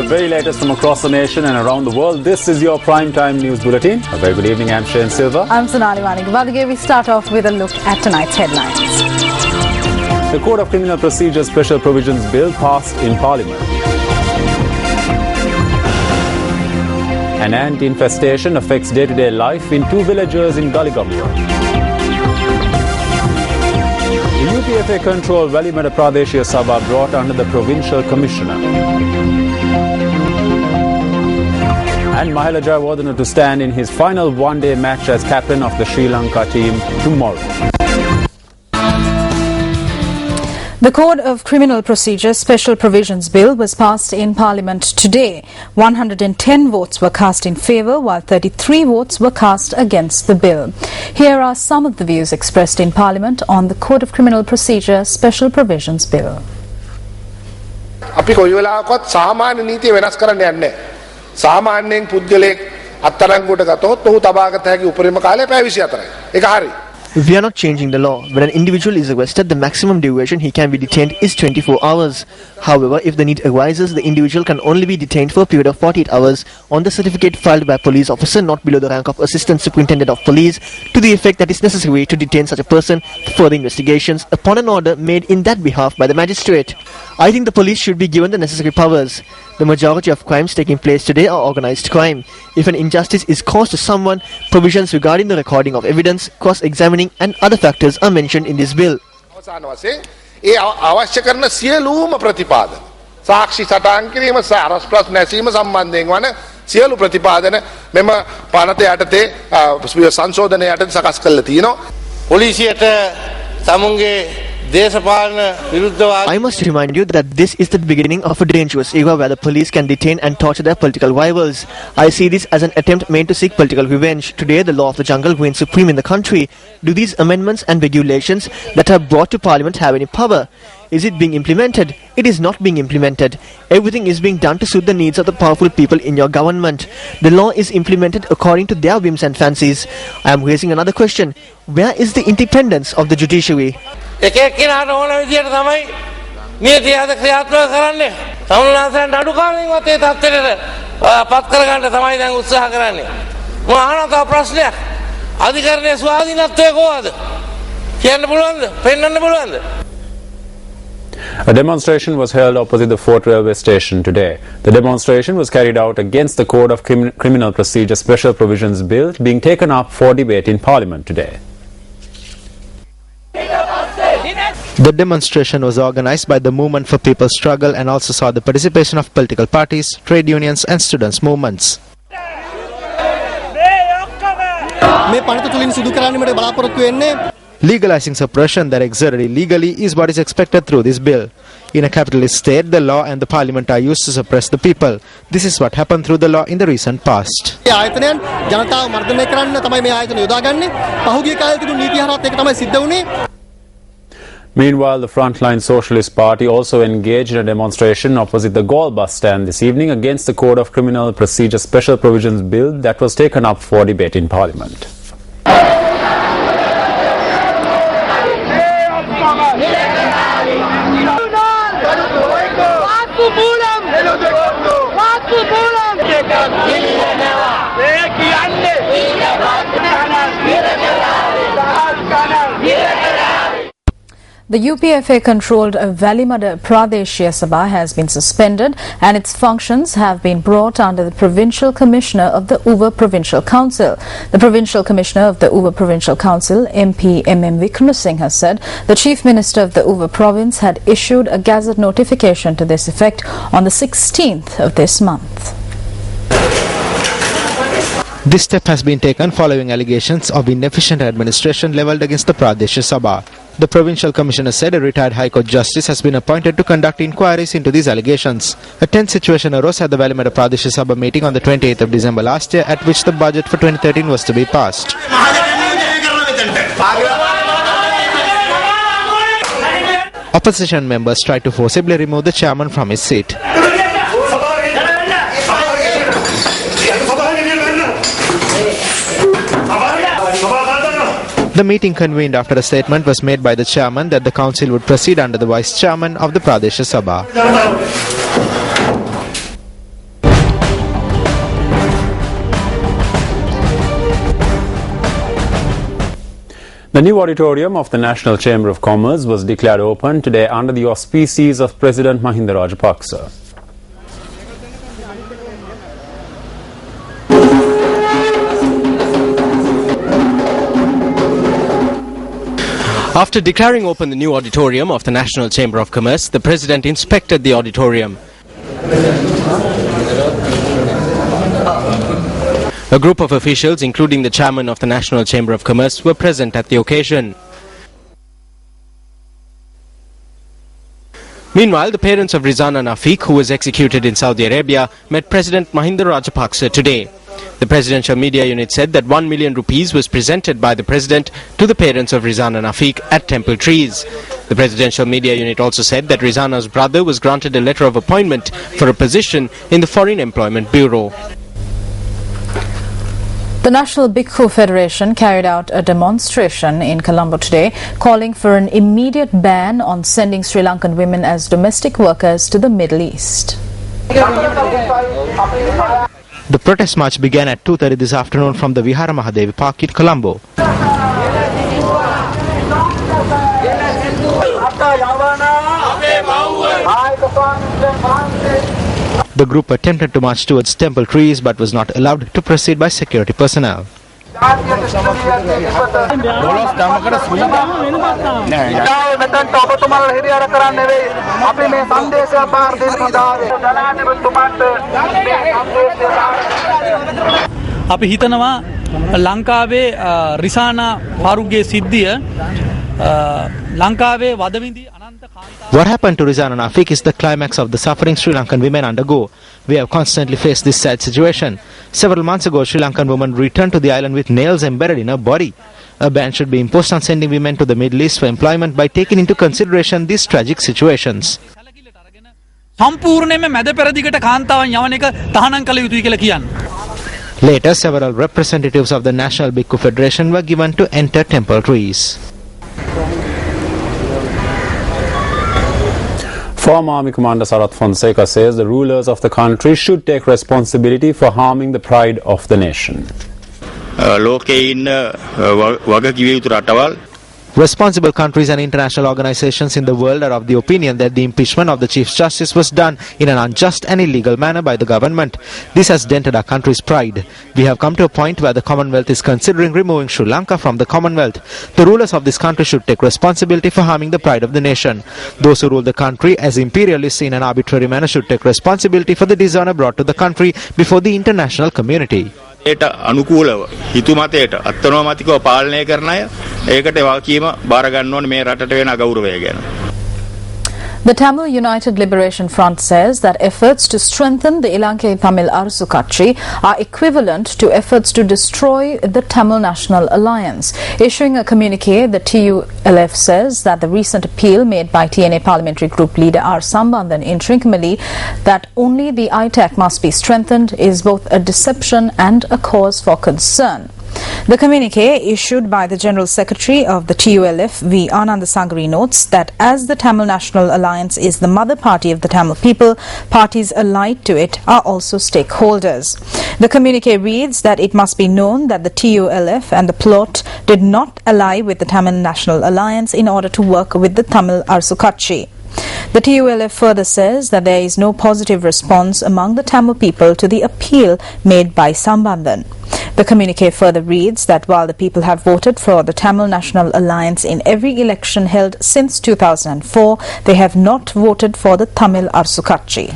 very latest from across the nation and around the world. This is your Prime Time News Bulletin. A very good evening. I'm Shane Silva. I'm Sonali Vanig. We start off with a look at tonight's headlines. The Code of Criminal Procedure Special Provisions Bill passed in Parliament. An ant infestation affects day-to-day life in 2 villagers in Gulligamua. The UPFA-controlled Valimada Pradeshia Sabha brought under the Provincial Commissioner. And Mahela Jayawardena to stand in his final one-day match as captain of the Sri Lanka team tomorrow. The Code of Criminal Procedure Special Provisions Bill was passed in Parliament today. 110 votes were cast in favour, while 33 votes were cast against the bill. Here are some of the views expressed in Parliament on the Code of Criminal Procedure Special Provisions Bill. අපි කොයි වෙලාවකවත් සාමාන්‍ය නීතිය වෙනස් කරන්න යන්නේ නැහැ. සාමාන්‍යයෙන් පුද්ගලයෙක් අත්අඩංගුවට ගතොත් ඔහු තබාගත හැකි උපරිම කාලය පැය 24යි. ඒක හරියි. We are not changing the law. When an individual is arrested, the maximum duration he can be detained is 24 hours. However, if the need arises, the individual can only be detained for a period of 48 hours on the certificate filed by a police officer not below the rank of Assistant Superintendent of Police to the effect that it is necessary to detain such a person for further investigations upon an order made in that behalf by the magistrate. I think the police should be given the necessary powers. The majority of crimes taking place today are organized crime. If an injustice is caused to someone, provisions regarding the recording of evidence, cross-examining and other factors are mentioned in this bill. අවසාන වශයෙන් ඒ අවශ්‍ය කරන සියලුම ප්‍රතිපාදන සාක්ෂි සටහන් කිරීම සහ අරස් ප්‍රශ්න නැසීම සම්බන්ධයෙන් වන සියලු ප්‍රතිපාදන මෙම පනත යටතේ සංශෝධනය යටතේ සකස් කරලා තියෙනවා. පොලිසියට තමුන්ගේ I must remind you that this is the beginning of a dangerous era where the police can detain and torture their political rivals. I see this as an attempt made to seek political revenge. Today, the law of the jungle reigns supreme in the country. Do these amendments and regulations that are brought to Parliament have any power? Is it being implemented? It is not being implemented. Everything is being done to suit the needs of the powerful people in your government. The law is implemented according to their whims and fancies. I am raising another question. Where is the independence of the judiciary? එක එක්කිනාට ඕන විදියට තමයි නීතිය අද ක්‍රියාත්මක කරන්නේ. සමුනාසයන් අඩු කාලෙකින්වත් ඒ තත්ත්වයට පත් කරගන්න තමයි දැන් උත්සාහ කරන්නේ. මම අහන තව ප්‍රශ්නයක්. අධිකරණයේ ස්වාධීනත්වය කොහොමද? කියන්න පුළුවන්ද? පෙන්වන්න පුළුවන්ද? A demonstration was held opposite the Fort Railway Station today. The demonstration was carried out against the Code of Criminal Procedure Special Provisions Bill being taken up for debate in Parliament today. The demonstration was organized by the Movement for People's Struggle and also saw the participation of political parties, trade unions and students' movements. Legalizing suppression that exerted illegally is what is expected through this bill. In a capitalist state, the law and the parliament are used to suppress the people. This is what happened through the law in the recent past. Meanwhile, the Frontline Socialist Party also engaged in a demonstration opposite the Gaul bus stand this evening against the Code of Criminal Procedure Special Provisions Bill that was taken up for debate in Parliament. The UPFA-controlled Valimada Pradeshia Sabha has been suspended and its functions have been brought under the Provincial Commissioner of the Uva Provincial Council. The Provincial Commissioner of the Uva Provincial Council, MP MM Vikramasinghe, has said the Chief Minister of the Uva Province had issued a gazette notification to this effect on the 16th of this month. This step has been taken following allegations of inefficient administration levelled against the Pradeshia Sabha. The Provincial Commissioner said a retired High Court Justice has been appointed to conduct inquiries into these allegations. A tense situation arose at the Valimada Pradeshia Sabha meeting on the 28th of December last year, at which the budget for 2013 was to be passed. Opposition members tried to forcibly remove the chairman from his seat. The meeting convened after a statement was made by the chairman that the council would proceed under the vice chairman of the Pradeshia Sabha. The new auditorium of the National Chamber of Commerce was declared open today under the auspices of President Mahinda Rajapaksa. After declaring open the new auditorium of the National Chamber of Commerce, the President inspected the auditorium. A group of officials, including the chairman of the National Chamber of Commerce, were present at the occasion. Meanwhile, the parents of Rizana Nafiq, who was executed in Saudi Arabia, met President Mahinda Rajapaksa today. The Presidential Media Unit said that 1 million rupees was presented by the President to the parents of Rizana Nafiq at Temple Trees. The Presidential Media Unit also said that Rizana's brother was granted a letter of appointment for a position in the Foreign Employment Bureau. The National Bhikkhu Federation carried out a demonstration in Colombo today calling for an immediate ban on sending Sri Lankan women as domestic workers to the Middle East. The protest march began at 2:30 this afternoon from the Vihara Mahadevi Park in Colombo. The group attempted to march towards Temple Trees but was not allowed to proceed by security personnel. අපි හිතනවා ලංකාවේ රිසානා පාරුගේ සිද්ධිය ලංකාවේ වදවිඳි අනන්ත කාන්තා. What happened to Rizana Nafiq is the climax of the suffering Sri Lankan women undergo. We have constantly faced this sad situation. Several months ago, Sri Lankan woman returned to the island with nails embedded in her body. A ban should be imposed on sending women to the Middle East for employment by taking into consideration these tragic situations. සම්පූර්ණයෙන්ම මැද පෙරදිගට කාන්තාවන් යවන එක තහනම් කළ යුතුයි කියලා කියන්නේ. Later, several representatives of the National Bhikkhu Federation were given to enter Temple Trees. Former Army Commander Sarath Fonseca says the rulers of the country should take responsibility for harming the pride of the nation. Responsible countries and international organizations in the world are of the opinion that the impeachment of the Chief Justice was done in an unjust and illegal manner by the government. This has dented our country's pride. We have come to a point where the Commonwealth is considering removing Sri Lanka from the Commonwealth. The rulers of this country should take responsibility for harming the pride of the nation. Those who rule the country as imperialists in an arbitrary manner should take responsibility for the dishonor brought to the country before the international community. අනුකූලව හිතුමතයට අත්නෝමතිකව පාලනය කරන අය ඒකට වාකීම බාර ගන්න ඕනේ මේ රටට වෙන අගෞරවය ගැන. The Tamil United Liberation Front says that efforts to strengthen the Ilankai Tamil Arasu Katchi are equivalent to efforts to destroy the Tamil National Alliance. Issuing a communique, the TULF says that the recent appeal made by TNA Parliamentary Group leader R. Sambandhan in Trincomalee that only the ITAC must be strengthened is both a deception and a cause for concern. The communique issued by the General Secretary of the TULF, V. Anand Sangari, notes that as the Tamil National Alliance is the mother party of the Tamil people, parties allied to it are also stakeholders. The communique reads that it must be known that the TULF and the plot did not ally with the Tamil National Alliance in order to work with the Tamil Arasu Katchi. The TULF further says that there is no positive response among the Tamil people to the appeal made by Sambandhan. The communique further reads that while the people have voted for the Tamil National Alliance in every election held since 2004, they have not voted for the Tamil Arasu Katchi.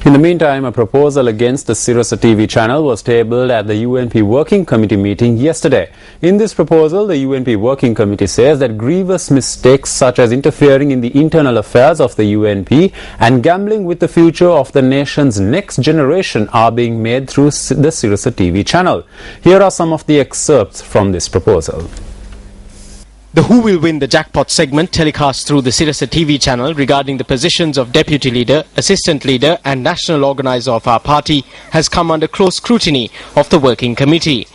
In the meantime, a proposal against the Sirasa TV channel was tabled at the UNP Working Committee meeting yesterday. In this proposal, the UNP Working Committee says that grievous mistakes such as interfering in the internal affairs of the UNP and gambling with the future of the nation's next generation are being made through the Sirasa TV channel. Here are some of the excerpts from this proposal. The Who Will Win the Jackpot segment telecast through the Sirasa TV channel regarding the positions of Deputy Leader, Assistant Leader and National Organizer of our party has come under close scrutiny of the Working Committee.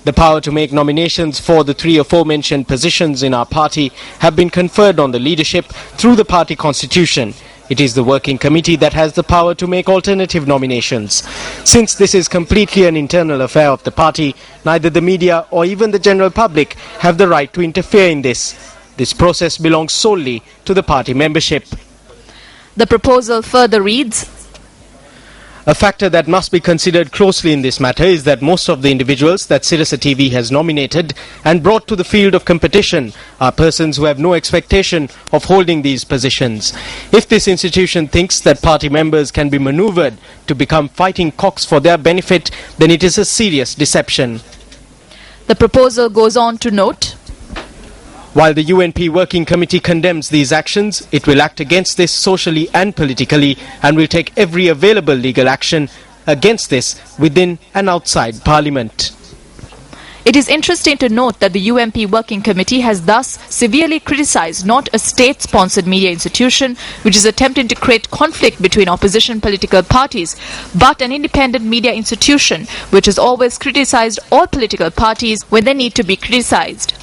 The power to make nominations for the three aforementioned positions in our party have been conferred on the leadership through the party constitution. It is the working committee that has the power to make alternative nominations. Since this is completely an internal affair of the party, neither the media or even the general public have the right to interfere in this. This process belongs solely to the party membership. The proposal further reads, a factor that must be considered closely in this matter is that most of the individuals that Sirasa TV has nominated and brought to the field of competition are persons who have no expectation of holding these positions. If this institution thinks that party members can be maneuvered to become fighting cocks for their benefit, then it is a serious deception. The proposal goes on to note, while the UNP Working Committee condemns these actions, it will act against this socially and politically and will take every available legal action against this within and outside Parliament. It is interesting to note that the UNP Working Committee has thus severely criticised not a state-sponsored media institution which is attempting to create conflict between opposition political parties, but an independent media institution which has always criticised all political parties when they need to be criticised.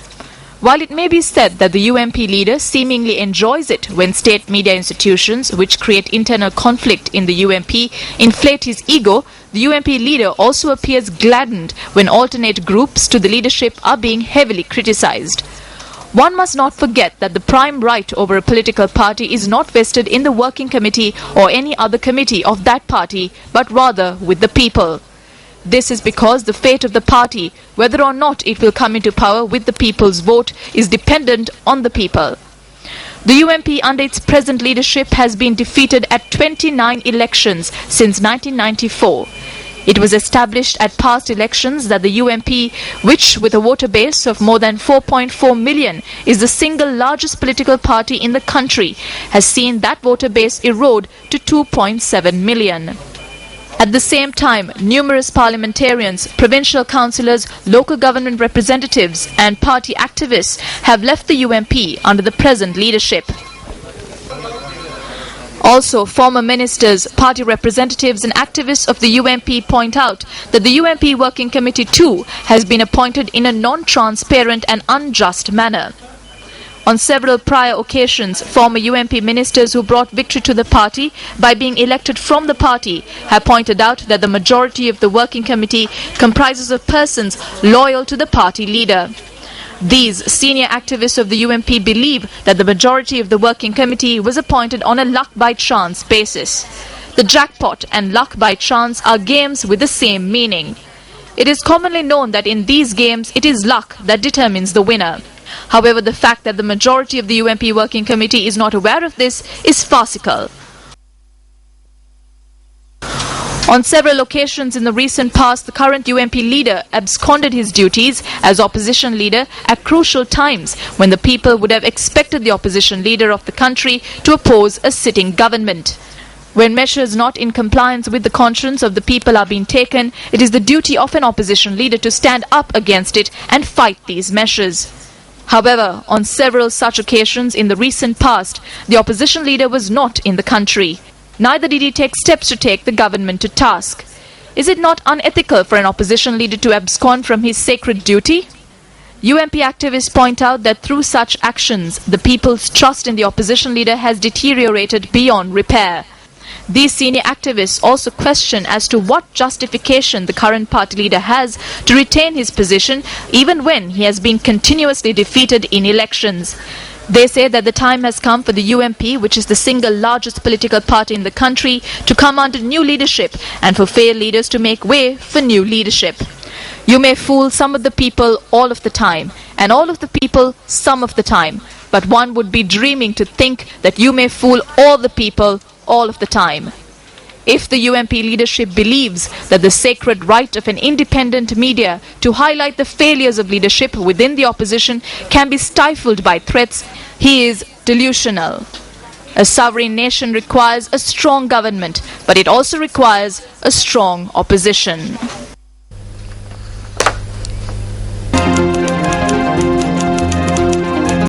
While it may be said that the UNP leader seemingly enjoys it when state media institutions, which create internal conflict in the UNP, inflate his ego, the UNP leader also appears gladdened when alternate groups to the leadership are being heavily criticized. One must not forget that the prime right over a political party is not vested in the working committee or any other committee of that party, but rather with the people. This is because the fate of the party, whether or not it will come into power with the people's vote, is dependent on the people. The UNP under its present leadership has been defeated at 29 elections since 1994. It was established at past elections that the UNP, which with a voter base of more than 4.4 million is the single largest political party in the country, has seen that voter base erode to 2.7 million. At the same time, numerous parliamentarians, provincial councillors, local government representatives and party activists have left the UNP under the present leadership. Also, former ministers, party representatives and activists of the UNP point out that the UNP Working Committee too has been appointed in a non-transparent and unjust manner. On several prior occasions, former UNP ministers who brought victory to the party by being elected from the party have pointed out that the majority of the working committee comprises of persons loyal to the party leader. These senior activists of the UNP believe that the majority of the working committee was appointed on a luck by chance basis. The jackpot and luck by chance are games with the same meaning. It is commonly known that in these games it is luck that determines the winner. However, the fact that the majority of the UNP Working Committee is not aware of this is farcical. On several occasions in the recent past, the current UNP leader absconded his duties as opposition leader at crucial times when the people would have expected the opposition leader of the country to oppose a sitting government. When measures not in compliance with the conscience of the people are being taken, it is the duty of an opposition leader to stand up against it and fight these measures. However, on several such occasions in the recent past, the opposition leader was not in the country. Neither did he take steps to take the government to task. Is it not unethical for an opposition leader to abscond from his sacred duty? UNP activists point out that through such actions, the people's trust in the opposition leader has deteriorated beyond repair. These senior activists also question as to what justification the current party leader has to retain his position even when he has been continuously defeated in elections. They say that the time has come for the UNP, which is the single largest political party in the country, to come under new leadership and for failed leaders to make way for new leadership. You may fool some of the people all of the time, and all of the people some of the time, but one would be dreaming to think that you may fool all the people all of the time. If the UNP leadership believes that the sacred right of an independent media to highlight the failures of leadership within the opposition can be stifled by threats, he is delusional. A sovereign nation requires a strong government, but it also requires a strong opposition.